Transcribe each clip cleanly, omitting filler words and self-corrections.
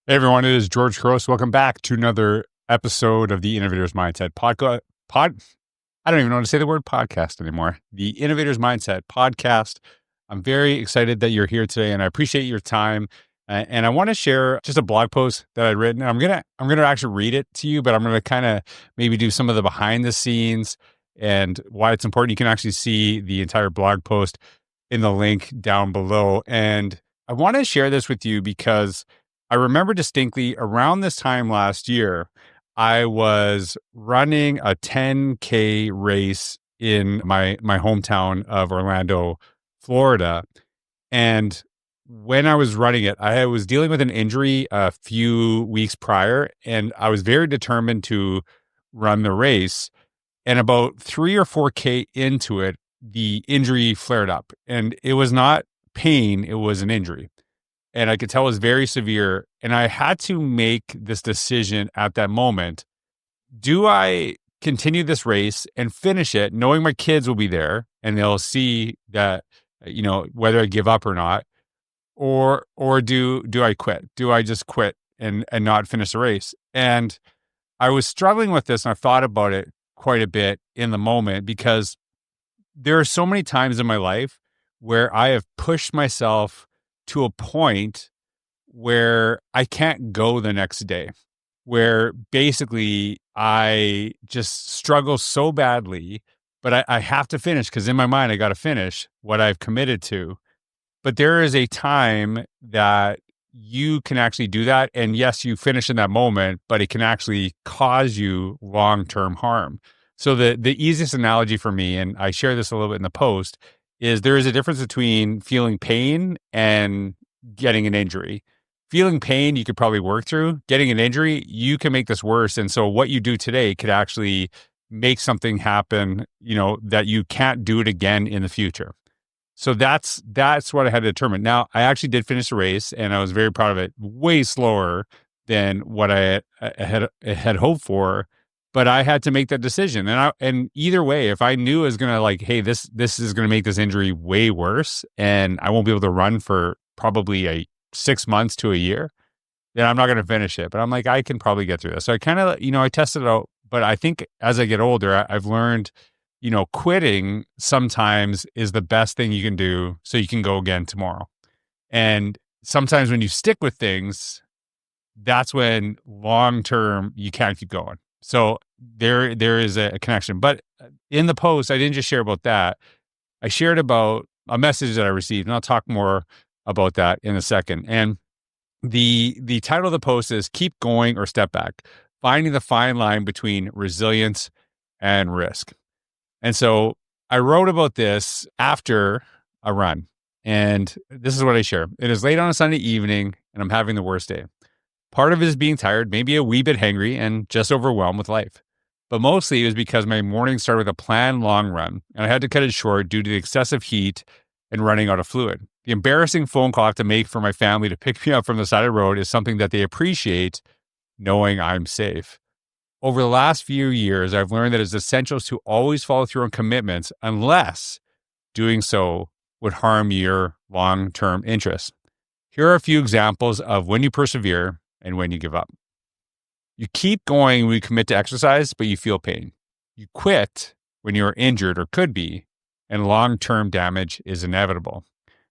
Hey everyone, it is George Couros. Welcome back to another episode of the Innovator's Mindset podcast. I don't even know how to say the word podcast anymore. The Innovator's Mindset podcast. I'm very excited that you're here today, and I appreciate your time. And I want to share just a blog post that I'd written. I'm gonna actually read it to you, but I'm gonna kind of maybe do some of the behind the scenes and why it's important. You can actually see the entire blog post in the link down below. And I want to share this with you because I remember distinctly around this time last year, I was running a 10K race in my hometown of Orlando, Florida. And when I was running it, I was dealing with an injury a few weeks prior, and I was very determined to run the race. And about 3 or 4K into it, the injury flared up, and it was not pain, it was an injury. And I could tell it was very severe. And I had to make this decision at that moment. Do I continue this race and finish it, knowing my kids will be there and they'll see that, whether I give up or not, or do I quit? Do I just quit and not finish the race? And I was struggling with this, and I thought about it quite a bit in the moment, because there are so many times in my life where I have pushed myself to a point where I can't go the next day, where basically I just struggle so badly, but I have to finish, because in my mind, I got to finish what I've committed to. But there is a time that you can actually do that. And yes, you finish in that moment, but it can actually cause you long-term harm. So the easiest analogy for me, and I share this a little bit in the post, is there is a difference between feeling pain and getting an injury. Feeling pain, you could probably work through. Getting an injury, you can make this worse. And so what you do today could actually make something happen, that you can't do it again in the future. So that's what I had to determine. Now, I actually did finish the race, and I was very proud of it. Way slower than what I had hoped for. But I had to make that decision. And either way, if I knew it was going to hey, this is going to make this injury way worse, and I won't be able to run for probably 6 months to a year, then I'm not going to finish it. But I'm I can probably get through this. So I kind of, I tested it out. But I think as I get older, I've learned, quitting sometimes is the best thing you can do so you can go again tomorrow. And sometimes when you stick with things, that's when long-term you can't keep going. So there is a connection. But in the post, I didn't just share about that. I shared about a message that I received, and I'll talk more about that in a second. And the title of the post is "Keep Going or Step Back: Finding the Fine Line Between Resilience and Risk." And so I wrote about this after a run, and this is what I share. It is late on a Sunday evening, and I'm having the worst day. Part of it is being tired, maybe a wee bit hangry, and just overwhelmed with life. But mostly it was because my morning started with a planned long run, and I had to cut it short due to the excessive heat and running out of fluid. The embarrassing phone call I have to make for my family to pick me up from the side of the road is something that they appreciate, knowing I'm safe. Over the last few years, I've learned that it's essential to always follow through on commitments unless doing so would harm your long-term interests. Here are a few examples of when you persevere and when you give up. You keep going when you commit to exercise, but you feel pain. You quit when you're injured or could be, and long-term damage is inevitable.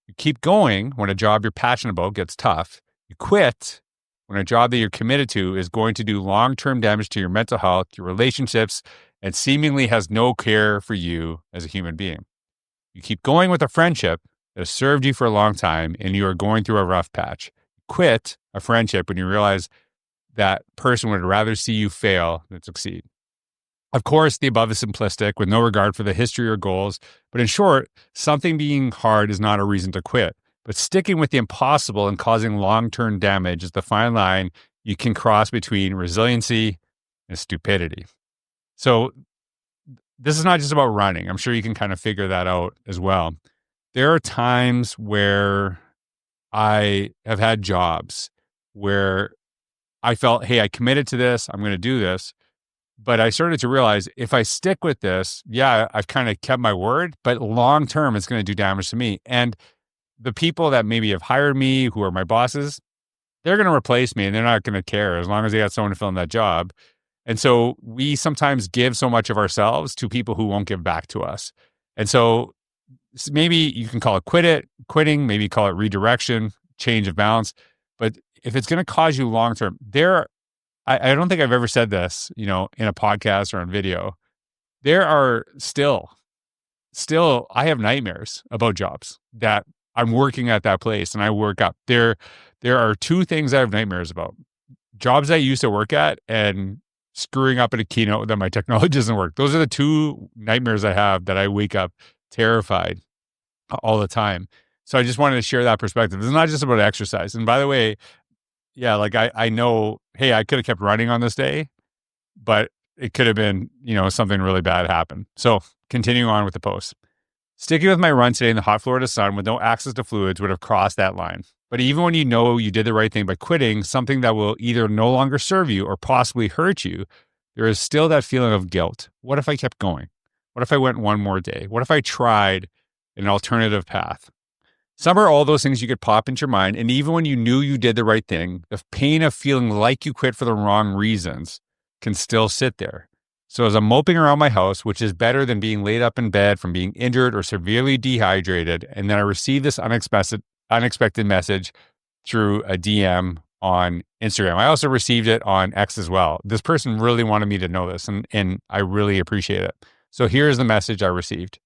You keep going when a job you're passionate about gets tough. You quit when a job that you're committed to is going to do long-term damage to your mental health, your relationships, and seemingly has no care for you as a human being. You keep going with a friendship that has served you for a long time, and you are going through a rough patch. You quit a friendship when you realize that person would rather see you fail than succeed. Of course, the above is simplistic with no regard for the history or goals, but in short, something being hard is not a reason to quit. But sticking with the impossible and causing long-term damage is the fine line you can cross between resiliency and stupidity. So this is not just about running. I'm sure you can kind of figure that out as well. There are times where I have had jobs where I felt, hey, I committed to this, I'm going to do this. But I started to realize if I stick with this, yeah, I've kind of kept my word, but long term, it's going to do damage to me. And the people that maybe have hired me, who are my bosses, they're going to replace me and they're not going to care as long as they got someone to fill in that job. And so we sometimes give so much of ourselves to people who won't give back to us. And so maybe you can call it quitting, maybe call it redirection, change of balance. But if it's going to cause you long term, I don't think I've ever said this, in a podcast or on video. There are still, I have nightmares about jobs that I'm working at that place and I work up. There are two things I have nightmares about: jobs I used to work at and screwing up at a keynote that my technology doesn't work. Those are the two nightmares I have that I wake up terrified all the time. So I just wanted to share that perspective. It's not just about exercise. And by the way, yeah, like I know, hey, I could have kept running on this day, but it could have been, something really bad happened. So continuing on with the post. Sticking with my run today in the hot Florida sun with no access to fluids would have crossed that line. But even when you know you did the right thing by quitting something that will either no longer serve you or possibly hurt you, there is still that feeling of guilt. What if I kept going? What if I went one more day? What if I tried an alternative path? Some are all those things you could pop into your mind. And even when you knew you did the right thing, the pain of feeling like you quit for the wrong reasons can still sit there. So as I'm moping around my house, which is better than being laid up in bed from being injured or severely dehydrated, and then I receive this unexpected message through a DM on Instagram. I also received it on X as well. This person really wanted me to know this, and I really appreciate it. So here's the message I received.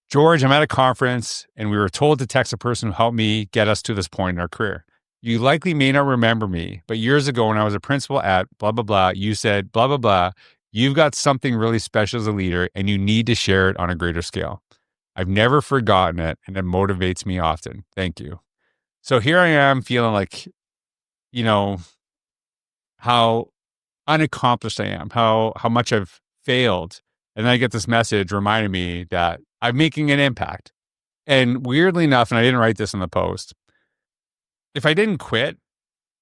George, I'm at a conference and we were told to text a person who helped me get us to this point in our career. You likely may not remember me, but years ago when I was a principal at blah, blah, blah, you said, blah, blah, blah, you've got something really special as a leader and you need to share it on a greater scale. I've never forgotten it and it motivates me often. Thank you. So here I am feeling like, how unaccomplished I am, how much I've failed. And then I get this message reminding me that I'm making an impact. And weirdly enough, and I didn't write this in the post, if I didn't quit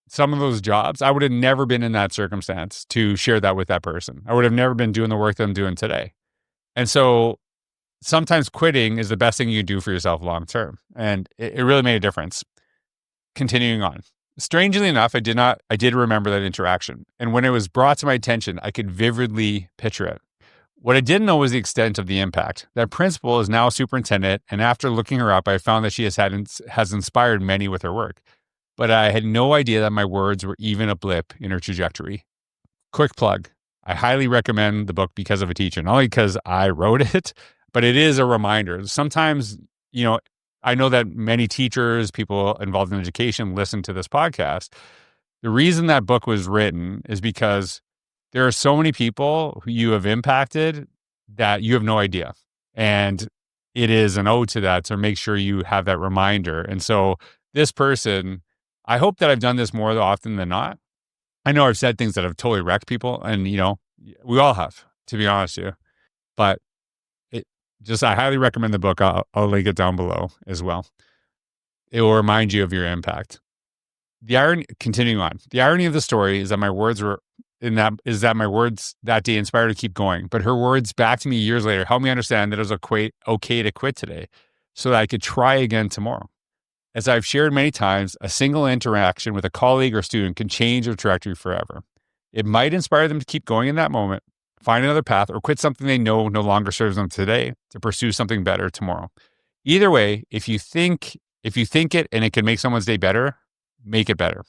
some of those jobs, I would have never been in that circumstance to share that with that person. I would have never been doing the work that I'm doing today. And so sometimes quitting is the best thing you do for yourself long term. And it really made a difference. Continuing on. Strangely enough, I did remember that interaction. And when it was brought to my attention, I could vividly picture it. What I didn't know was the extent of the impact. That principal is now a superintendent, and after looking her up, I found that she has inspired many with her work. But I had no idea that my words were even a blip in her trajectory. Quick plug. I highly recommend the book Because of a Teacher, not only because I wrote it, but it is a reminder. Sometimes, I know that many teachers, people involved in education listen to this podcast. The reason that book was written is because there are so many people who you have impacted that you have no idea. And it is an ode to that to make sure you have that reminder. And so this person, I hope that I've done this more often than not. I know I've said things that have totally wrecked people and, we all have, to be honest with you. But I highly recommend the book. I'll link it down below as well. It will remind you of your impact. Continuing on, the irony of the story is that my words that day inspired her to keep going. But her words back to me years later helped me understand that it was okay to quit today so that I could try again tomorrow. As I've shared many times, a single interaction with a colleague or student can change their trajectory forever. It might inspire them to keep going in that moment, find another path, or quit something they know no longer serves them today to pursue something better tomorrow. Either way, if you think it and it can make someone's day better, make it better.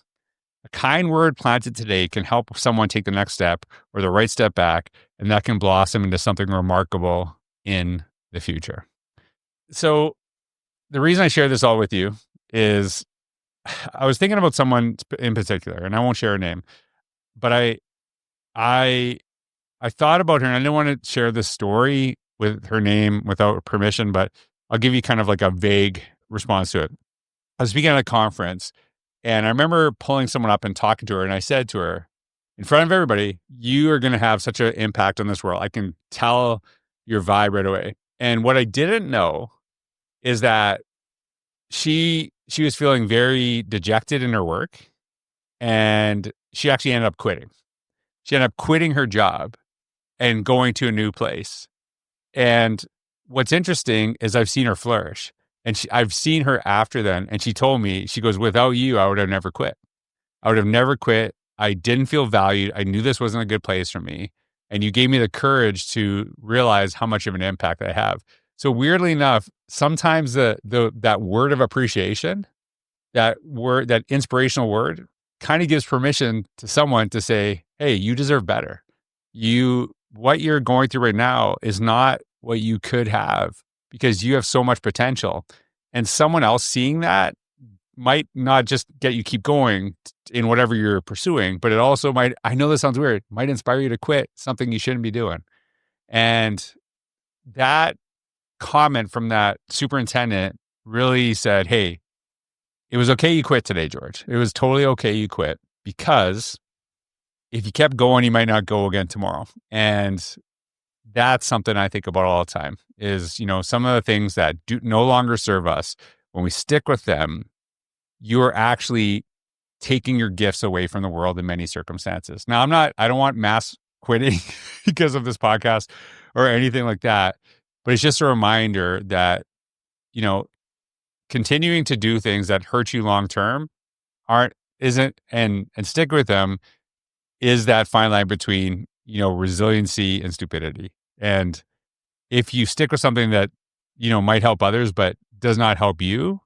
A kind word planted today can help someone take the next step or the right step back, and that can blossom into something remarkable in the future. So the reason I share this all with you is I was thinking about someone in particular, and I won't share her name, but I thought about her, and I didn't want to share this story with her name without permission, but I'll give you kind of like a vague response to it. I was speaking at a conference, and I remember pulling someone up and talking to her, and I said to her, in front of everybody, you are going to have such an impact on this world. I can tell your vibe right away. And what I didn't know is that she was feeling very dejected in her work, and she actually ended up quitting. She ended up quitting her job and going to a new place. And what's interesting is I've seen her flourish. And I've seen her after then, and she told me, she goes, without you, I would have never quit. I would have never quit. I didn't feel valued. I knew this wasn't a good place for me. And you gave me the courage to realize how much of an impact I have. So weirdly enough, sometimes that word of appreciation, that inspirational word kind of gives permission to someone to say, hey, you deserve better. What you're going through right now is not what you could have because you have so much potential. And someone else seeing that might not just get you keep going in whatever you're pursuing, but it also might, I know this sounds weird, might inspire you to quit something you shouldn't be doing. And that comment from that superintendent really said, hey, it was okay you quit today, George. It was totally okay you quit because if you kept going, you might not go again tomorrow. And that's something I think about all the time is, some of the things that do no longer serve us, when we stick with them, you're actually taking your gifts away from the world in many circumstances. Now, I don't want mass quitting because of this podcast or anything like that, but it's just a reminder that, continuing to do things that hurt you long term and stick with them is that fine line between, resiliency and stupidity. And if you stick with something that, might help others, but does not help you,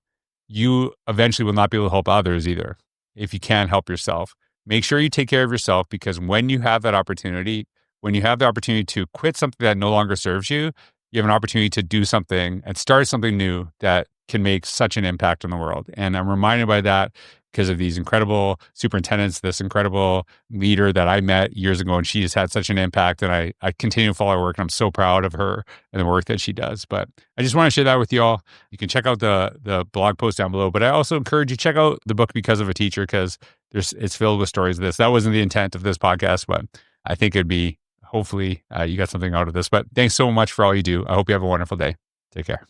you eventually will not be able to help others either. If you can't help yourself, make sure you take care of yourself, because when you have the opportunity to quit something that no longer serves you, you have an opportunity to do something and start something new that can make such an impact on the world. And I'm reminded by that because of these incredible superintendents, this incredible leader that I met years ago, and she has had such an impact. And I continue to follow her work, and I'm so proud of her and the work that she does. But I just want to share that with y'all. You can check out the blog post down below, but I also encourage you to check out the book Because of a Teacher, because it's filled with stories of this. That wasn't the intent of this podcast, but I think it'd be, hopefully you got something out of this. But thanks so much for all you do. I hope you have a wonderful day. Take care.